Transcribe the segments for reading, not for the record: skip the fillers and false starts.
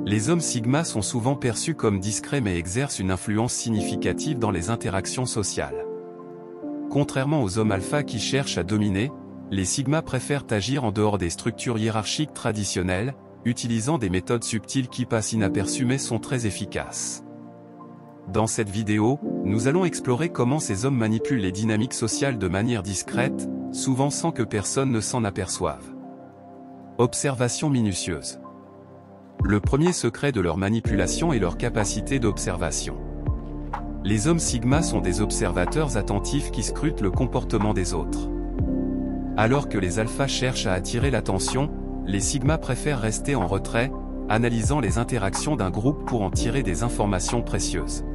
Les hommes sigma sont souvent perçus comme discrets mais exercent une influence significative dans les interactions sociales. Contrairement aux hommes alpha qui cherchent à dominer, les sigma préfèrent agir en dehors des structures hiérarchiques traditionnelles, utilisant des méthodes subtiles qui passent inaperçues mais sont très efficaces. Dans cette vidéo, nous allons explorer comment ces hommes manipulent les dynamiques sociales de manière discrète, souvent sans que personne ne s'en aperçoive. Observation minutieuse. Le premier secret de leur manipulation est leur capacité d'observation. Les hommes sigma sont des observateurs attentifs qui scrutent le comportement des autres. Alors que les alphas cherchent à attirer l'attention, les sigma préfèrent rester en retrait, analysant les interactions d'un groupe pour en tirer des informations précieuses.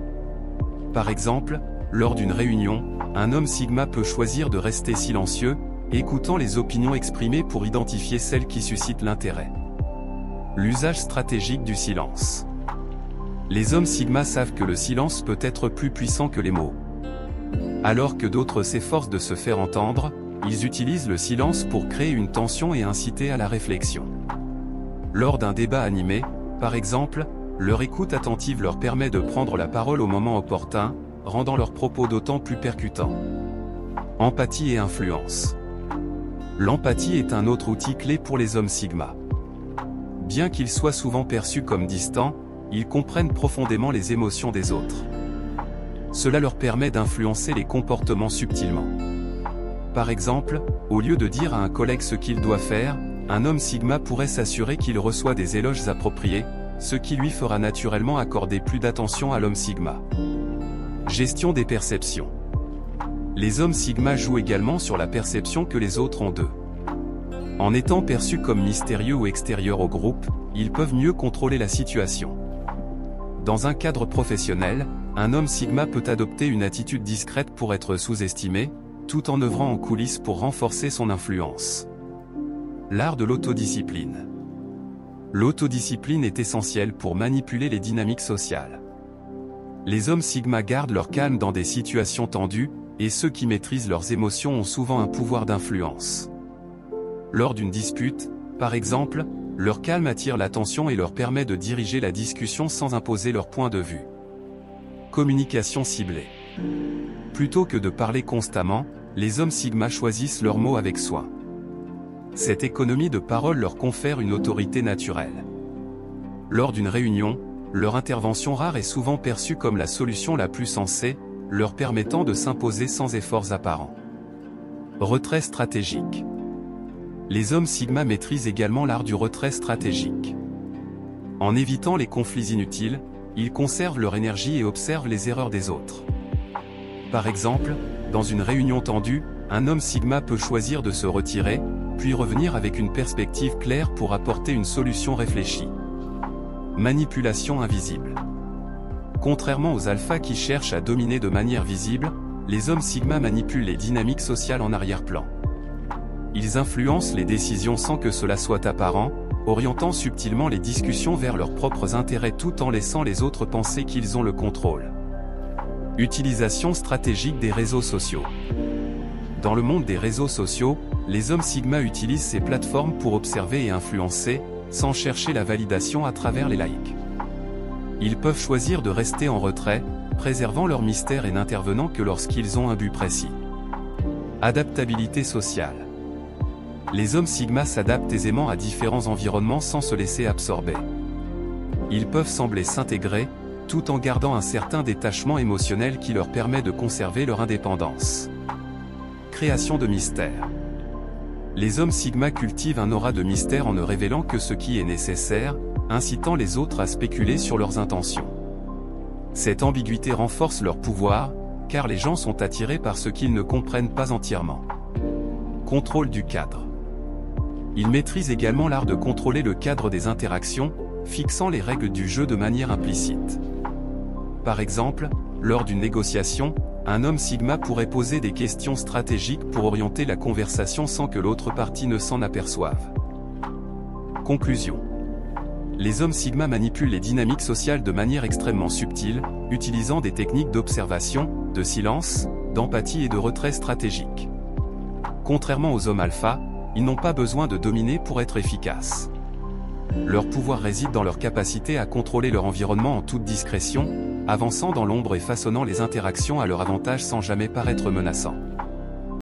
Par exemple, lors d'une réunion, un homme sigma peut choisir de rester silencieux, écoutant les opinions exprimées pour identifier celles qui suscitent l'intérêt. L'usage stratégique du silence. Les hommes sigma savent que le silence peut être plus puissant que les mots. Alors que d'autres s'efforcent de se faire entendre, ils utilisent le silence pour créer une tension et inciter à la réflexion. Lors d'un débat animé, par exemple, leur écoute attentive leur permet de prendre la parole au moment opportun, rendant leurs propos d'autant plus percutants. Empathie et influence. L'empathie est un autre outil clé pour les hommes sigma. Bien qu'ils soient souvent perçus comme distants, ils comprennent profondément les émotions des autres. Cela leur permet d'influencer les comportements subtilement. Par exemple, au lieu de dire à un collègue ce qu'il doit faire, un homme sigma pourrait s'assurer qu'il reçoit des éloges appropriés, ce qui lui fera naturellement accorder plus d'attention à l'homme sigma. Gestion des perceptions. Les hommes sigma jouent également sur la perception que les autres ont d'eux. En étant perçus comme mystérieux ou extérieurs au groupe, ils peuvent mieux contrôler la situation. Dans un cadre professionnel, un homme sigma peut adopter une attitude discrète pour être sous-estimé, tout en œuvrant en coulisses pour renforcer son influence. L'art de l'autodiscipline. L'autodiscipline est essentielle pour manipuler les dynamiques sociales. Les hommes sigma gardent leur calme dans des situations tendues, et ceux qui maîtrisent leurs émotions ont souvent un pouvoir d'influence. Lors d'une dispute, par exemple, leur calme attire l'attention et leur permet de diriger la discussion sans imposer leur point de vue. Communication ciblée. Plutôt que de parler constamment, les hommes sigma choisissent leurs mots avec soin. Cette économie de parole leur confère une autorité naturelle. Lors d'une réunion, leur intervention rare est souvent perçue comme la solution la plus sensée, leur permettant de s'imposer sans efforts apparents. Retrait stratégique. Les hommes sigma maîtrisent également l'art du retrait stratégique. En évitant les conflits inutiles, ils conservent leur énergie et observent les erreurs des autres. Par exemple, dans une réunion tendue, un homme sigma peut choisir de se retirer, puis revenir avec une perspective claire pour apporter une solution réfléchie. Manipulation invisible. Contrairement aux alphas qui cherchent à dominer de manière visible, les hommes sigma manipulent les dynamiques sociales en arrière-plan. Ils influencent les décisions sans que cela soit apparent, orientant subtilement les discussions vers leurs propres intérêts tout en laissant les autres penser qu'ils ont le contrôle. Utilisation stratégique des réseaux sociaux. Dans le monde des réseaux sociaux, les hommes sigma utilisent ces plateformes pour observer et influencer, sans chercher la validation à travers les likes. Ils peuvent choisir de rester en retrait, préservant leur mystère et n'intervenant que lorsqu'ils ont un but précis. Adaptabilité sociale. Les hommes sigma s'adaptent aisément à différents environnements sans se laisser absorber. Ils peuvent sembler s'intégrer, tout en gardant un certain détachement émotionnel qui leur permet de conserver leur indépendance. Création de mystère. Les hommes sigma cultivent un aura de mystère en ne révélant que ce qui est nécessaire, incitant les autres à spéculer sur leurs intentions. Cette ambiguïté renforce leur pouvoir, car les gens sont attirés par ce qu'ils ne comprennent pas entièrement. Contrôle du cadre. Ils maîtrisent également l'art de contrôler le cadre des interactions, fixant les règles du jeu de manière implicite. Par exemple, lors d'une négociation, un homme sigma pourrait poser des questions stratégiques pour orienter la conversation sans que l'autre partie ne s'en aperçoive. Conclusion. Les hommes sigma manipulent les dynamiques sociales de manière extrêmement subtile, utilisant des techniques d'observation, de silence, d'empathie et de retrait stratégique. Contrairement aux hommes alpha, ils n'ont pas besoin de dominer pour être efficaces. Leur pouvoir réside dans leur capacité à contrôler leur environnement en toute discrétion, avançant dans l'ombre et façonnant les interactions à leur avantage sans jamais paraître menaçant.